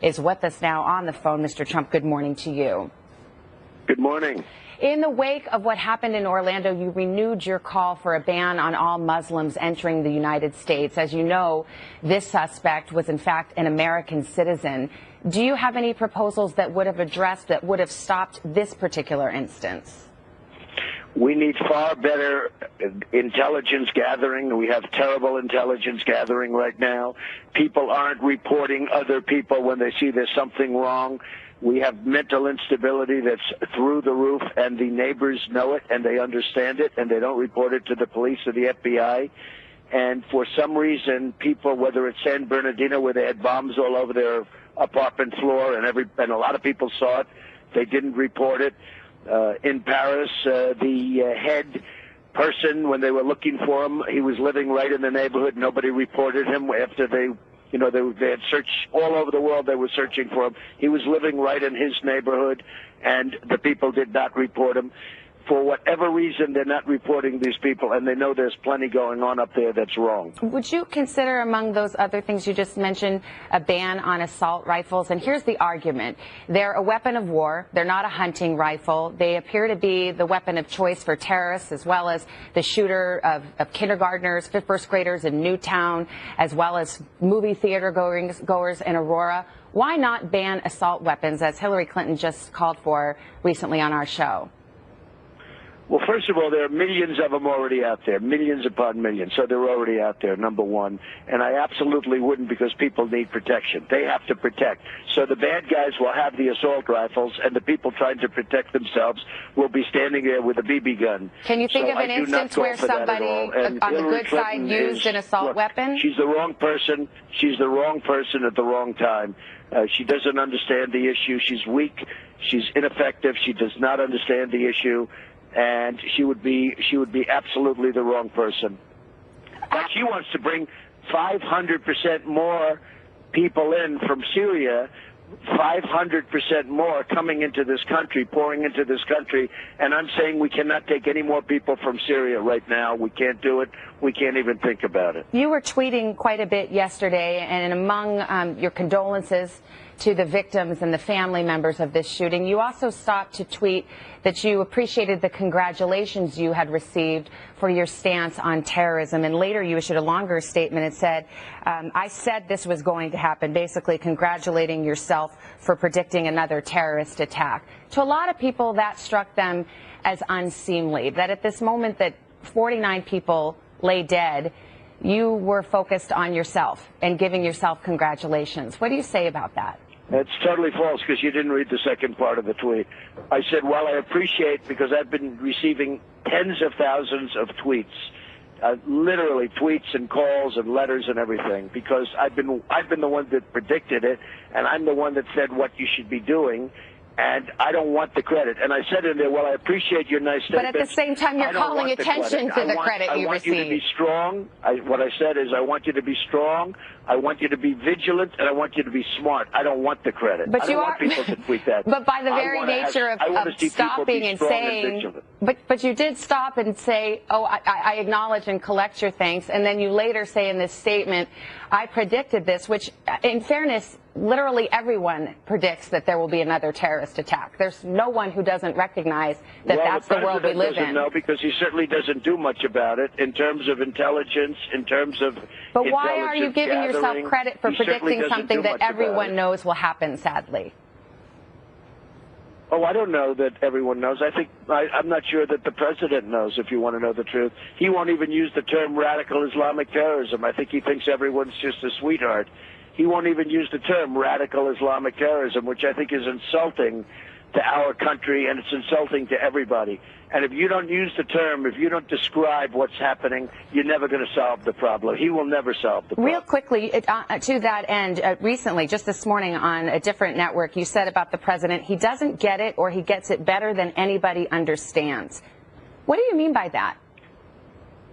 is with us now on the phone. Mr. Trump, good morning to you. Good morning. In the wake of what happened in Orlando, you renewed your call for a ban on all Muslims entering the United States. As you know, this suspect was in fact an American citizen. Do you have any proposals that would have addressed, that would have stopped this particular instance? We need far better intelligence gathering. We have terrible intelligence gathering right now. People aren't reporting other people when they see there's something wrong. We have mental instability that's through the roof, and the neighbors know it, and they understand it, and they don't report it to the police or the FBI. And for some reason, people, whether it's San Bernardino, where they had bombs all over their apartment floor, and a lot of people saw it, they didn't report it. In Paris, the head person, when they were looking for him, he was living right in the neighborhood. Nobody reported him after they had searched all over the world. They were searching for him. He was living right in his neighborhood, and the people did not report him. For whatever reason, they're not reporting these people, and they know there's plenty going on up there that's wrong. Would you consider, among those other things you just mentioned, a ban on assault rifles? And here's the argument. They're a weapon of war. They're not a hunting rifle. They appear to be the weapon of choice for terrorists, as well as the shooter of kindergartners, first graders in Newtown, as well as movie theater goers in Aurora. Why not ban assault weapons, as Hillary Clinton just called for recently on our show? Well, first of all, there are millions of them already out there, millions upon millions. So they're already out there, number one. And I absolutely wouldn't, because people need protection. They have to protect. So the bad guys will have the assault rifles, and the people trying to protect themselves will be standing there with a BB gun. Can you think of an instance where somebody on the good side used an assault weapon? She's the wrong person. She's the wrong person at the wrong time. She doesn't understand the issue. She's weak. She's ineffective. She does not understand the issue. And she would be absolutely the wrong person. But she wants to bring 500% more people in from Syria, 500% more coming into this country, pouring into this country. And I'm saying we cannot take any more people from Syria right now. We can't do it. We can't even think about it. You were tweeting quite a bit yesterday, and among your condolences to the victims and the family members of this shooting, you also stopped to tweet that you appreciated the congratulations you had received for your stance on terrorism. And later you issued a longer statement. It said, I said this was going to happen, basically congratulating yourself for predicting another terrorist attack. To a lot of people, that struck them as unseemly, that at this moment that 49 people lay dead, you were focused on yourself and giving yourself congratulations. What do you say about that? It's totally false, because you didn't read the second part of the tweet. I said, well, I appreciate, because I've been receiving tens of thousands of tweets, literally tweets and calls and letters and everything, because I've been the one that predicted it, and I'm the one that said what you should be doing. And I don't want the credit. And I said in there, well, I appreciate your nice statement. But at the same time, you're calling attention to the credit you received. I want you to be strong. What I said is, I want you to be strong. I want you to be vigilant, and I want you to be smart. I don't want the credit. But I don't want people to tweet that. But by the very nature of stopping and saying, but you did stop and say, oh, I acknowledge and collect your thanks. And then you later say in this statement, I predicted this, which in fairness, literally everyone predicts that there will be another terrorist attack. There's no one who doesn't recognize that that's the world we live in. No, because he certainly doesn't do much about it in terms of intelligence, in terms of But why are you giving yourself credit for predicting something that everyone knows will happen, sadly? Oh, I don't know that everyone knows. I'm not sure that the president knows, if you want to know the truth. He won't even use the term radical Islamic terrorism. I think he thinks everyone's just a sweetheart. He won't even use the term radical Islamic terrorism, which I think is insulting to our country, and it's insulting to everybody. And if you don't use the term, if you don't describe what's happening, you're never going to solve the problem. He will never solve the problem. Real quickly, to that end, recently, just this morning on a different network, you said about the president, he doesn't get it, or he gets it better than anybody understands. What do you mean by that?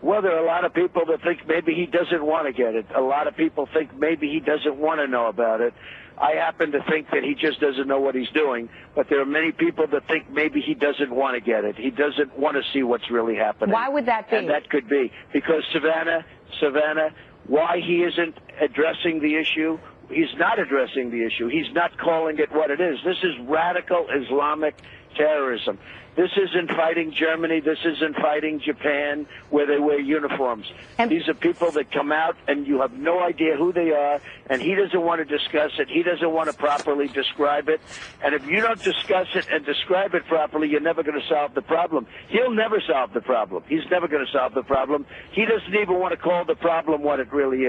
Well, there are a lot of people that think maybe he doesn't want to get it. A lot of people think maybe he doesn't want to know about it. I happen to think that he just doesn't know what he's doing, but there are many people that think maybe he doesn't want to get it. He doesn't want to see what's really happening. Why would that be? And that could be because, Savannah, why he isn't addressing the issue, he's not addressing the issue. He's not calling it what it is. This is radical Islamic terrorism. This isn't fighting Germany. This isn't fighting Japan, where they wear uniforms. These are people that come out, and you have no idea who they are, and he doesn't want to discuss it. He doesn't want to properly describe it. And if you don't discuss it and describe it properly, you're never going to solve the problem. He'll never solve the problem. He's never going to solve the problem. He doesn't even want to call the problem what it really is.